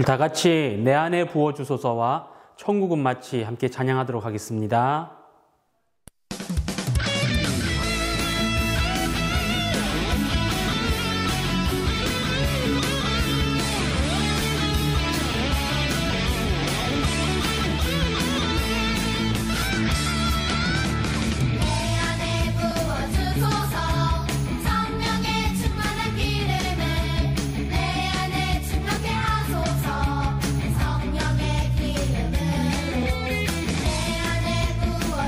우리 다 같이 내 안에 부어주소서와 천국은 마치 함께 찬양하도록 하겠습니다. 성령의 기름을 내 안에 부어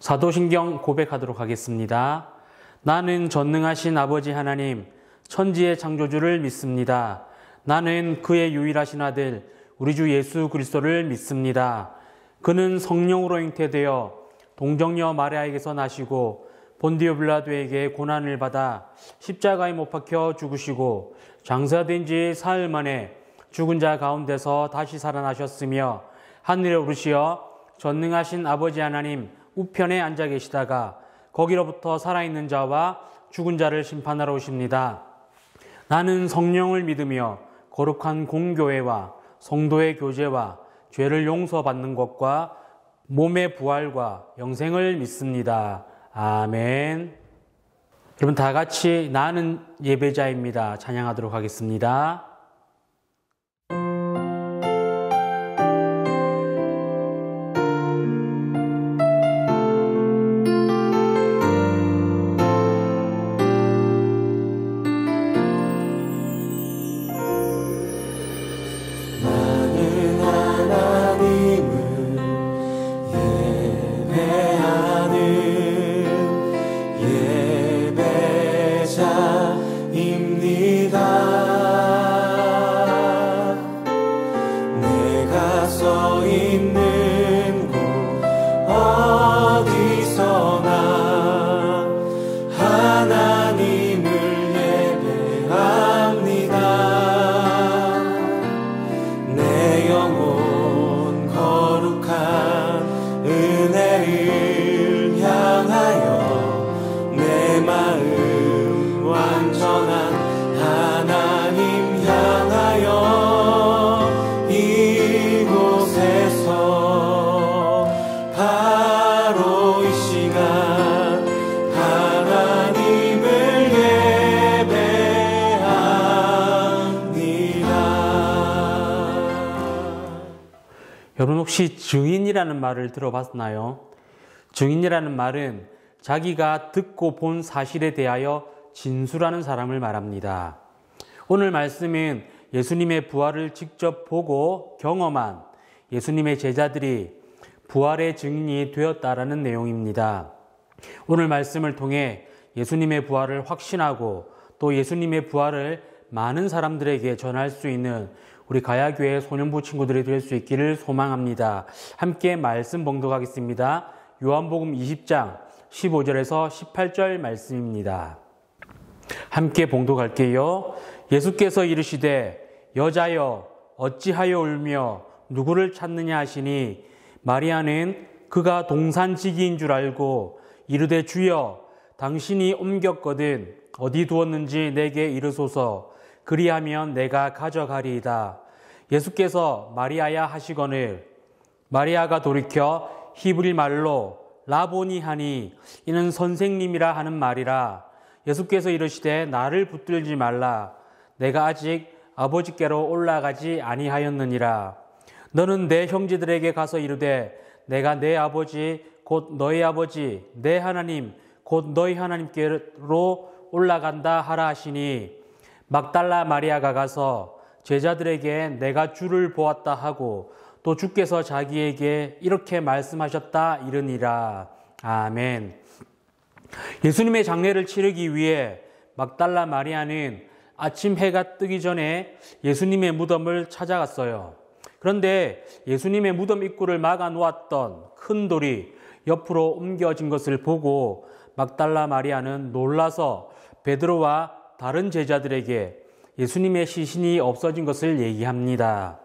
사도신경 고백하도록 하겠습니다. 나는 전능하신 아버지 하나님, 천지의 창조주를 믿습니다. 나는 그의 유일하신 아들, 우리 주 예수 그리스도를 믿습니다. 그는 성령으로 잉태되어 동정녀 마리아에게서 나시고 본디오 빌라도에게 고난을 받아 십자가에 못 박혀 죽으시고 장사된 지 사흘 만에 죽은 자 가운데서 다시 살아나셨으며 하늘에 오르시어 전능하신 아버지 하나님 우편에 앉아 계시다가 거기로부터 살아있는 자와 죽은 자를 심판하러 오십니다. 나는 성령을 믿으며 거룩한 공교회와 성도의 교제와 죄를 용서받는 것과 몸의 부활과 영생을 믿습니다. 아멘. 여러분 다 같이 나는 예배자입니다. 찬양하도록 하겠습니다. 여러분 혹시 증인이라는 말을 들어봤나요? 증인이라는 말은 자기가 듣고 본 사실에 대하여 진술하는 사람을 말합니다. 오늘 말씀은 예수님의 부활을 직접 보고 경험한 예수님의 제자들이 부활의 증인이 되었다라는 내용입니다. 오늘 말씀을 통해 예수님의 부활을 확신하고 또 예수님의 부활을 많은 사람들에게 전할 수 있는 우리 가야교회 소년부 친구들이 될 수 있기를 소망합니다. 함께 말씀 봉독하겠습니다. 요한복음 20장 15절에서 18절 말씀입니다. 함께 봉독할게요. 예수께서 이르시되 여자여 어찌하여 울며 누구를 찾느냐 하시니 마리아는 그가 동산지기인 줄 알고 이르되 주여 당신이 옮겼거든 어디 두었는지 내게 이르소서 그리하면 내가 가져가리이다. 예수께서 마리아야 하시거늘 마리아가 돌이켜 히브리 말로 라보니 하니 이는 선생님이라 하는 말이라. 예수께서 이르시되 나를 붙들지 말라. 내가 아직 아버지께로 올라가지 아니하였느니라. 너는 내 형제들에게 가서 이르되 내가 내 아버지 곧 너희 아버지 내 하나님 곧 너희 하나님께로 올라간다 하라 하시니 막달라 마리아가 가서 제자들에게 내가 주를 보았다 하고 또 주께서 자기에게 이렇게 말씀하셨다 이르니라. 아멘. 예수님의 장례를 치르기 위해 막달라 마리아는 아침 해가 뜨기 전에 예수님의 무덤을 찾아갔어요. 그런데 예수님의 무덤 입구를 막아 놓았던 큰 돌이 옆으로 옮겨진 것을 보고 막달라 마리아는 놀라서 베드로와 다른 제자들에게 예수님의 시신이 없어진 것을 얘기합니다.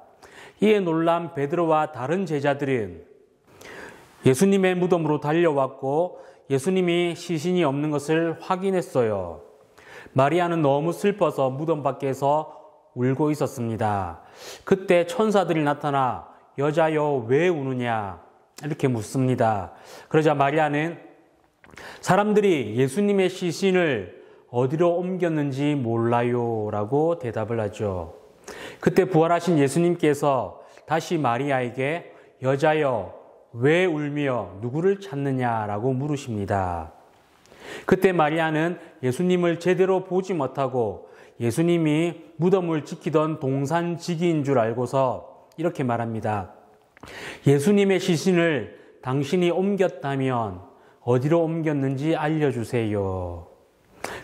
이에 놀란 베드로와 다른 제자들은 예수님의 무덤으로 달려왔고 예수님이 시신이 없는 것을 확인했어요. 마리아는 너무 슬퍼서 무덤 밖에서 울고 있었습니다. 그때 천사들이 나타나 여자여 왜 우느냐 이렇게 묻습니다. 그러자 마리아는 사람들이 예수님의 시신을 어디로 옮겼는지 몰라요 라고 대답을 하죠. 그때 부활하신 예수님께서 다시 마리아에게 여자여 왜 울며 누구를 찾느냐라고 물으십니다. 그때 마리아는 예수님을 제대로 보지 못하고 예수님이 무덤을 지키던 동산지기인 줄 알고서 이렇게 말합니다. 예수님의 시신을 당신이 옮겼다면 어디로 옮겼는지 알려주세요.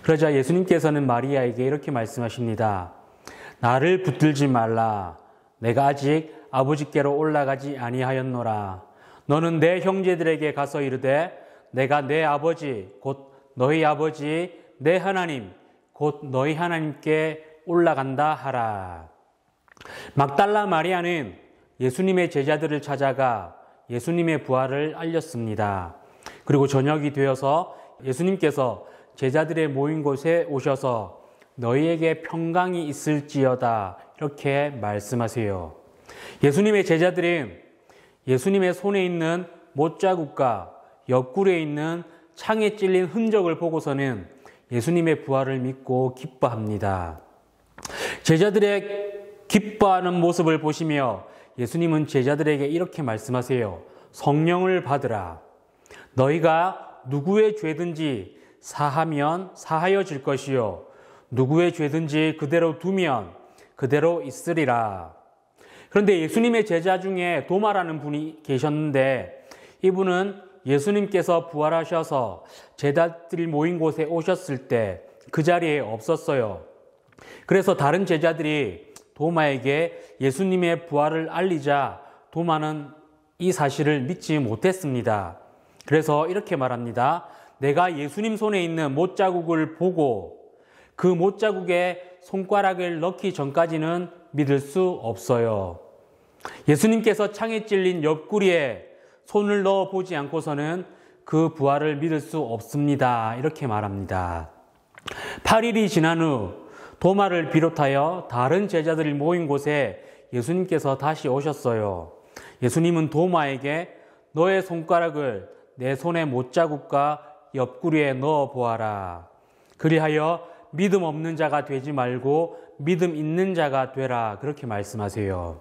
그러자 예수님께서는 마리아에게 이렇게 말씀하십니다. 나를 붙들지 말라. 내가 아직 아버지께로 올라가지 아니하였노라. 너는 내 형제들에게 가서 이르되 내가 내 아버지 곧 너희 아버지 내 하나님 곧 너희 하나님께 올라간다 하라. 막달라 마리아는 예수님의 제자들을 찾아가 예수님의 부활을 알렸습니다. 그리고 저녁이 되어서 예수님께서 제자들의 모인 곳에 오셔서 너희에게 평강이 있을지어다 이렇게 말씀하세요. 예수님의 제자들은 예수님의 손에 있는 못자국과 옆구리에 있는 창에 찔린 흔적을 보고서는 예수님의 부활을 믿고 기뻐합니다. 제자들의 기뻐하는 모습을 보시며 예수님은 제자들에게 이렇게 말씀하세요. 성령을 받으라. 너희가 누구의 죄든지 사하면 사하여질 것이요 누구의 죄든지 그대로 두면 그대로 있으리라. 그런데 예수님의 제자 중에 도마라는 분이 계셨는데 이분은 예수님께서 부활하셔서 제자들이 모인 곳에 오셨을 때 그 자리에 없었어요. 그래서 다른 제자들이 도마에게 예수님의 부활을 알리자 도마는 이 사실을 믿지 못했습니다. 그래서 이렇게 말합니다. 내가 예수님 손에 있는 못자국을 보고 그 못자국에 손가락을 넣기 전까지는 믿을 수 없어요. 예수님께서 창에 찔린 옆구리에 손을 넣어 보지 않고서는 그 부활을 믿을 수 없습니다. 이렇게 말합니다. 8일이 지난 후 도마를 비롯하여 다른 제자들이 모인 곳에 예수님께서 다시 오셨어요. 예수님은 도마에게 너의 손가락을 내 손의 못자국과 옆구리에 넣어 보아라. 그리하여 믿음 없는 자가 되지 말고 믿음 있는 자가 되라. 그렇게 말씀하세요.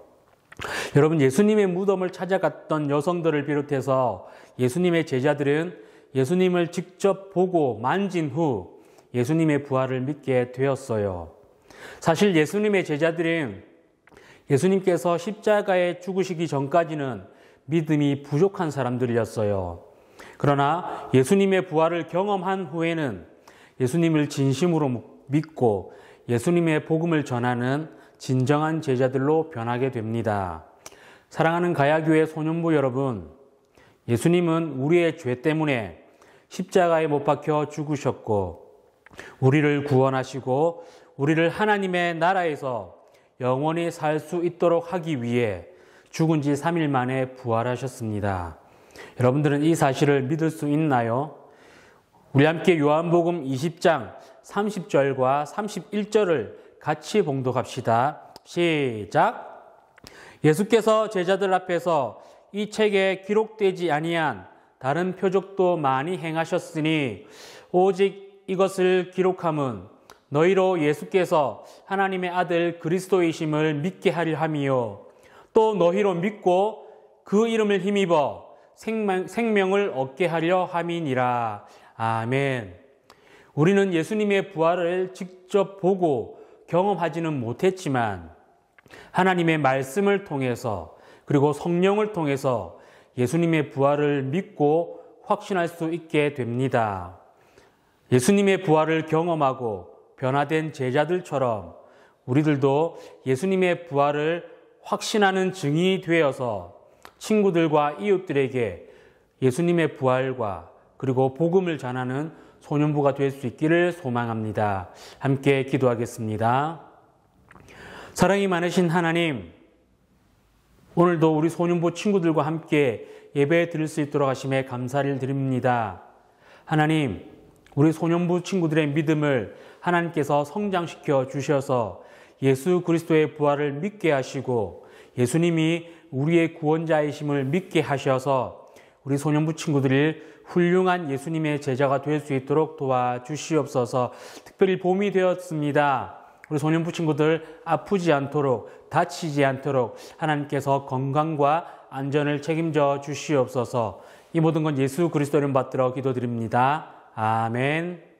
여러분, 예수님의 무덤을 찾아갔던 여성들을 비롯해서 예수님의 제자들은 예수님을 직접 보고 만진 후 예수님의 부활을 믿게 되었어요. 사실 예수님의 제자들은 예수님께서 십자가에 죽으시기 전까지는 믿음이 부족한 사람들이었어요. 그러나 예수님의 부활을 경험한 후에는 예수님을 진심으로 믿고 예수님의 복음을 전하는 진정한 제자들로 변하게 됩니다. 사랑하는 가야교회 소년부 여러분, 예수님은 우리의 죄 때문에 십자가에 못 박혀 죽으셨고 우리를 구원하시고 우리를 하나님의 나라에서 영원히 살 수 있도록 하기 위해 죽은 지 3일 만에 부활하셨습니다. 여러분들은 이 사실을 믿을 수 있나요? 우리 함께 요한복음 20장 30절과 31절을 같이 봉독합시다. 시작! 예수께서 제자들 앞에서 이 책에 기록되지 아니한 다른 표적도 많이 행하셨으니 오직 이것을 기록함은 너희로 예수께서 하나님의 아들 그리스도이심을 믿게 하려 함이요 또 너희로 믿고 그 이름을 힘입어 생명을 얻게 하려 함이니라. 아멘. 우리는 예수님의 부활을 직접 보고 경험하지는 못했지만 하나님의 말씀을 통해서 그리고 성령을 통해서 예수님의 부활을 믿고 확신할 수 있게 됩니다. 예수님의 부활을 경험하고 변화된 제자들처럼 우리들도 예수님의 부활을 확신하는 증인이 되어서 친구들과 이웃들에게 예수님의 부활과 그리고 복음을 전하는 소년부가 될 수 있기를 소망합니다. 함께 기도하겠습니다. 사랑이 많으신 하나님, 오늘도 우리 소년부 친구들과 함께 예배 드릴 수 있도록 하심에 감사를 드립니다. 하나님, 우리 소년부 친구들의 믿음을 하나님께서 성장시켜 주셔서 예수 그리스도의 부활을 믿게 하시고 예수님이 우리의 구원자이심을 믿게 하셔서 우리 소년부 친구들이 훌륭한 예수님의 제자가 될 수 있도록 도와주시옵소서. 특별히 봄이 되었습니다. 우리 소년부 친구들 아프지 않도록 다치지 않도록 하나님께서 건강과 안전을 책임져 주시옵소서. 이 모든 건 예수 그리스도 이름 받들어 기도드립니다. 아멘.